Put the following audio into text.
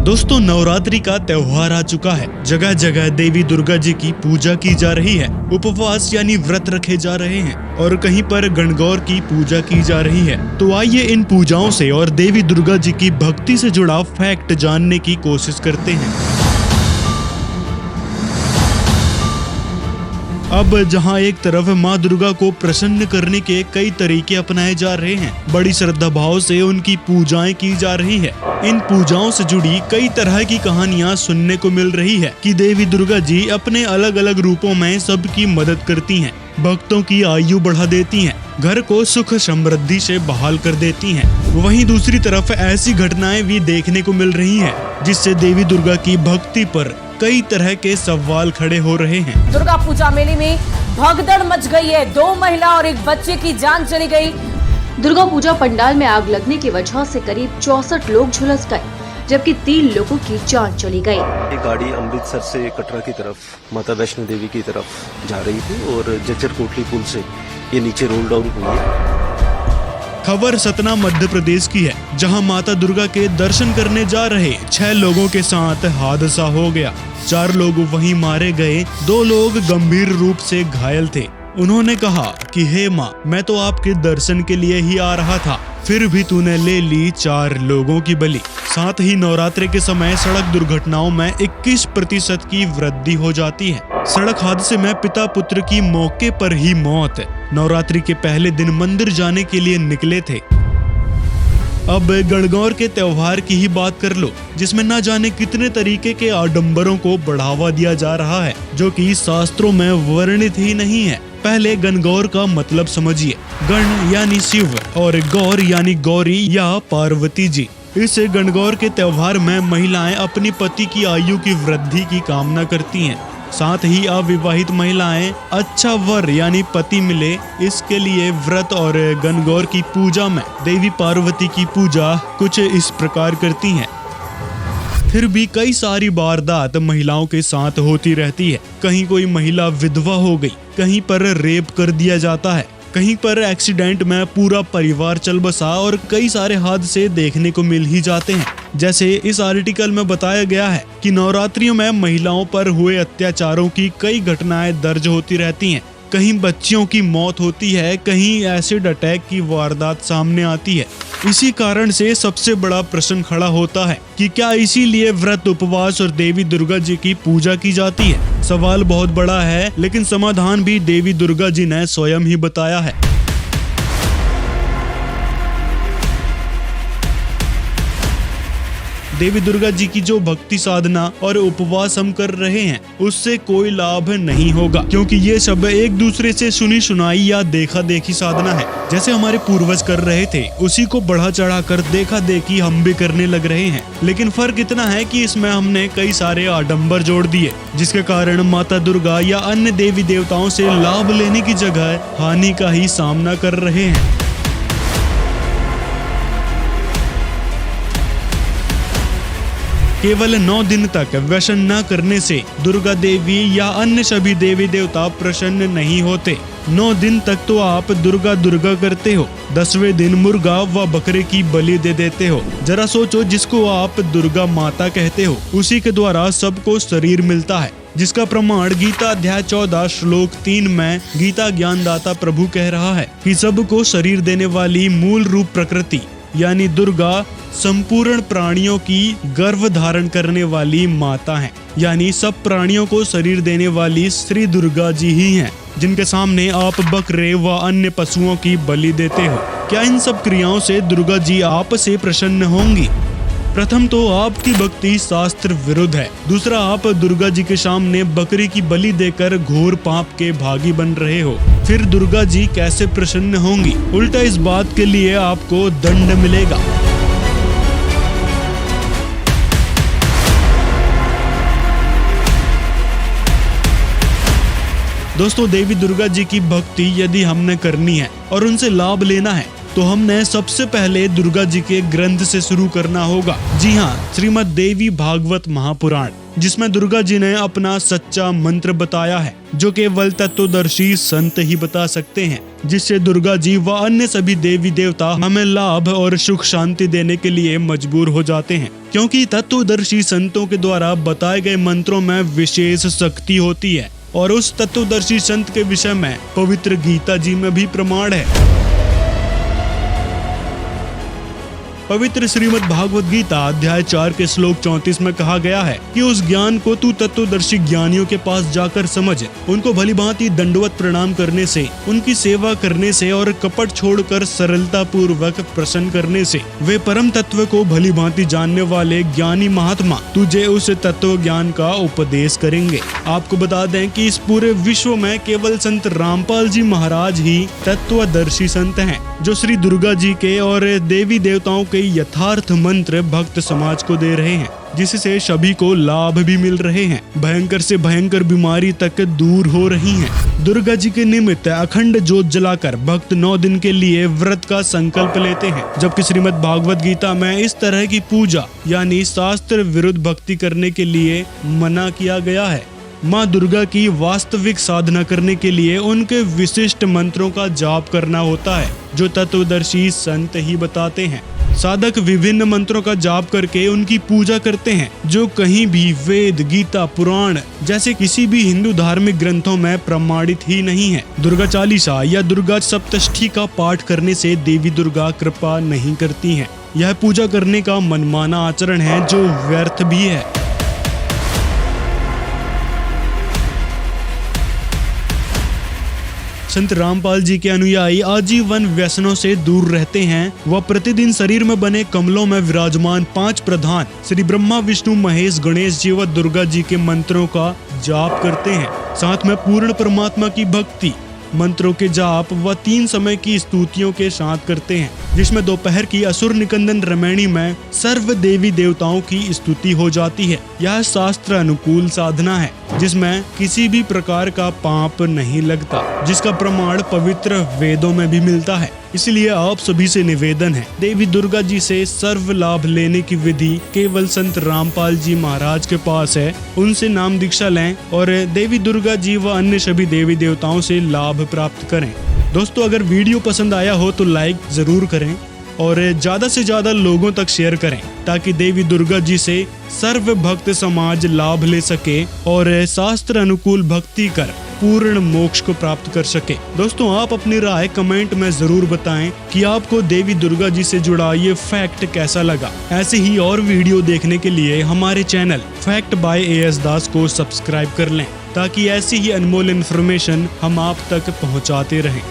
दोस्तों, नवरात्रि का त्योहार आ चुका है। जगह जगह देवी दुर्गा जी की पूजा की जा रही है। उपवास यानी व्रत रखे जा रहे हैं और कहीं पर गणगौर की पूजा की जा रही है। तो आइए इन पूजाओं से और देवी दुर्गा जी की भक्ति से जुड़ा फैक्ट जानने की कोशिश करते हैं। अब जहां एक तरफ मां दुर्गा को प्रसन्न करने के कई तरीके अपनाए जा रहे हैं, बड़ी श्रद्धा भाव से उनकी पूजाएं की जा रही है। इन पूजाओं से जुड़ी कई तरह की कहानियां सुनने को मिल रही है कि देवी दुर्गा जी अपने अलग अलग रूपों में सबकी मदद करती हैं, भक्तों की आयु बढ़ा देती हैं, घर को सुख समृद्धि से बहाल कर देती हैं। वहीं दूसरी तरफ ऐसी घटनाएं भी देखने को मिल रही हैं जिससे देवी दुर्गा की भक्ति पर कई तरह के सवाल खड़े हो रहे हैं। दुर्गा पूजा मेले में भगदड़ मच गई है। 2 महिला और एक बच्चे की जान चली गई। दुर्गा पूजा पंडाल में आग लगने की वजह से करीब 64 लोग झुलस गए, जबकि 3 लोगों की जान चली गई। ये गाड़ी अमृतसर से कटरा की तरफ माता वैष्णो देवी की तरफ जा रही थी और जज्जर कोटली पुल से ये नीचे रोल डाउन हुई है। खबर सतना मध्य प्रदेश की है, जहां माता दुर्गा के दर्शन करने जा रहे 6 लोगों के साथ हादसा हो गया। 4 लोग वहीं मारे गए, 2 लोग गंभीर रूप से घायल थे। उन्होंने कहा कि हे माँ, मैं तो आपके दर्शन के लिए ही आ रहा था, फिर भी तूने ले ली 4 लोगों की बलि। साथ ही नवरात्रि के समय सड़क दुर्घटनाओं में 21% की वृद्धि हो जाती है। सड़क हादसे में पिता पुत्र की मौके पर ही मौत। नवरात्रि के पहले दिन मंदिर जाने के लिए निकले थे। अब गणगौर के त्योहार की ही बात कर लो, जिसमें न जाने कितने तरीके के आडंबरों को बढ़ावा दिया जा रहा है, जो कि शास्त्रों में वर्णित ही नहीं है। पहले गणगौर का मतलब समझिए। गण यानी शिव और गौर यानी गौरी या पार्वती जी। इस गणगौर के त्योहार में महिलाएं अपनी पति की आयु की वृद्धि की कामना करती हैं। साथ ही अविवाहित महिलाएं अच्छा वर यानी पति मिले, इसके लिए व्रत और गणगौर की पूजा में देवी पार्वती की पूजा कुछ इस प्रकार करती हैं। फिर भी कई सारी वारदात महिलाओं के साथ होती रहती है। कहीं कोई महिला विधवा हो गई, कहीं पर रेप कर दिया जाता है, कहीं पर एक्सीडेंट में पूरा परिवार चल बसा और कई सारे हादसे देखने को मिल ही जाते हैं। जैसे इस आर्टिकल में बताया गया है कि नवरात्रियों में महिलाओं पर हुए अत्याचारों की कई घटनाएं दर्ज होती रहती हैं। कहीं बच्चियों की मौत होती है, कहीं एसिड अटैक की वारदात सामने आती है। इसी कारण से सबसे बड़ा प्रश्न खड़ा होता है कि क्या इसीलिए व्रत, उपवास और देवी दुर्गा जी की पूजा की जाती है? सवाल बहुत बड़ा है, लेकिन समाधान भी देवी दुर्गा जी ने स्वयं ही बताया है। देवी दुर्गा जी की जो भक्ति साधना और उपवास हम कर रहे हैं, उससे कोई लाभ नहीं होगा, क्योंकि ये सब एक दूसरे से सुनी सुनाई या देखा देखी साधना है। जैसे हमारे पूर्वज कर रहे थे, उसी को बढ़ा चढ़ा कर देखा देखी हम भी करने लग रहे हैं। लेकिन फर्क इतना है कि इसमें हमने कई सारे आडंबर जोड़ दिए, जिसके कारण माता दुर्गा या अन्य देवी देवताओं से लाभ लेने की जगह हानि का ही सामना कर रहे हैं। केवल 9 दिन तक व्यसन न करने से दुर्गा देवी या अन्य सभी देवी देवता प्रसन्न नहीं होते। 9 दिन तक तो आप दुर्गा दुर्गा करते हो, 10वें दिन मुर्गा व बकरे की बलि दे देते हो। जरा सोचो, जिसको आप दुर्गा माता कहते हो, उसी के द्वारा सबको शरीर मिलता है, जिसका प्रमाण गीता अध्याय 14 श्लोक 3 में गीता ज्ञानदाता प्रभु कह रहा है कि सबको शरीर देने वाली मूल रूप प्रकृति यानी दुर्गा संपूर्ण प्राणियों की गर्भ धारण करने वाली माता है। यानी सब प्राणियों को शरीर देने वाली श्री दुर्गा जी ही हैं, जिनके सामने आप बकरे व अन्य पशुओं की बलि देते हो। क्या इन सब क्रियाओं से दुर्गा जी आप से प्रसन्न होंगी? प्रथम तो आपकी भक्ति शास्त्र विरुद्ध है। दूसरा, आप दुर्गा जी के सामने बकरी की बलि देकर घोर पाप के भागी बन रहे हो। फिर दुर्गा जी कैसे प्रसन्न होंगी? उल्टा इस बात के लिए आपको दंड मिलेगा। दोस्तों, देवी दुर्गा जी की भक्ति यदि हमने करनी है और उनसे लाभ लेना है, तो हमने सबसे पहले दुर्गा जी के ग्रंथ से शुरू करना होगा। जी हाँ, श्रीमद् देवी भागवत महापुराण, जिसमें दुर्गा जी ने अपना सच्चा मंत्र बताया है। जो केवल तत्वदर्शी संत ही बता सकते हैं, जिससे दुर्गा जी व अन्य सभी देवी देवता हमें लाभ और सुख शांति देने के लिए मजबूर हो जाते हैं, क्योंकि तत्वदर्शी संतों के द्वारा बताए गए मंत्रों में विशेष शक्ति होती है और उस तत्वदर्शी संत के विषय में पवित्र गीता जी में भी प्रमाण है। पवित्र श्रीमद् भागवत गीता अध्याय 4 के श्लोक 34 में कहा गया है कि उस ज्ञान को तू तत्वदर्शी ज्ञानियों के पास जाकर समझ, उनको भलीभांति दंडवत प्रणाम करने से, उनकी सेवा करने से और कपट छोड़कर सरलता पूर्वक प्रसन्न करने से वे परम तत्व को भलीभांति जानने वाले ज्ञानी महात्मा तुझे उस तत्व ज्ञान का उपदेश करेंगे। आपको बता दें कि इस पूरे विश्व में केवल संत रामपाल जी महाराज ही तत्वदर्शी संत हैं, जो श्री दुर्गा जी के और देवी देवताओं के यथार्थ मंत्र भक्त समाज को दे रहे हैं, जिससे सभी को लाभ भी मिल रहे हैं, भयंकर से भयंकर बीमारी तक दूर हो रही हैं। दुर्गा जी के निमित्त अखंड जोत जलाकर भक्त 9 दिन के लिए व्रत का संकल्प लेते हैं, जबकि श्रीमद् भागवत गीता में इस तरह की पूजा यानी शास्त्र विरुद्ध भक्ति करने के लिए मना किया गया है। माँ दुर्गा की वास्तविक साधना करने के लिए उनके विशिष्ट मंत्रों का जाप करना होता है, जो तत्वदर्शी संत ही बताते हैं। साधक विभिन्न मंत्रों का जाप करके उनकी पूजा करते हैं, जो कहीं भी वेद, गीता, पुराण जैसे किसी भी हिंदू धार्मिक ग्रंथों में प्रमाणित ही नहीं है। दुर्गा चालीसा या दुर्गा सप्तष्ठी का पाठ करने से देवी दुर्गा कृपा नहीं करती हैं। यह पूजा करने का मनमाना आचरण है, जो व्यर्थ भी है। संत रामपाल जी के अनुयायी आजीवन व्यसनों से दूर रहते हैं। वह प्रतिदिन शरीर में बने कमलों में विराजमान 5 प्रधान श्री ब्रह्मा, विष्णु, महेश, गणेश जी व दुर्गा जी के मंत्रों का जाप करते हैं। साथ में पूर्ण परमात्मा की भक्ति, मंत्रों के जाप व 3 समय की स्तुतियों के साथ करते हैं, जिसमें दोपहर की असुर निकंदन रमैणी में सर्व देवी देवताओं की स्तुति हो जाती है। यह शास्त्र अनुकूल साधना है, जिसमें किसी भी प्रकार का पाप नहीं लगता, जिसका प्रमाण पवित्र वेदों में भी मिलता है। इसलिए आप सभी से निवेदन है, देवी दुर्गा जी से सर्व लाभ लेने की विधि केवल संत रामपाल जी महाराज के पास है। उनसे नाम दीक्षा लें और देवी दुर्गा जी व अन्य सभी देवी देवताओं से लाभ प्राप्त करें। दोस्तों, अगर वीडियो पसंद आया हो तो लाइक जरूर करें और ज्यादा से ज्यादा लोगों तक शेयर करें, ताकि देवी दुर्गा जी से सर्व भक्त समाज लाभ ले सके और शास्त्र अनुकूल भक्ति कर पूर्ण मोक्ष को प्राप्त कर सके। दोस्तों, आप अपनी राय कमेंट में जरूर बताएं कि आपको देवी दुर्गा जी से जुड़ा ये फैक्ट कैसा लगा। ऐसे ही और वीडियो देखने के लिए हमारे चैनल फैक्ट बाय AS दास को सब्सक्राइब कर लें, ताकि ऐसी ही अनमोल इन्फॉर्मेशन हम आप तक पहुंचाते रहें।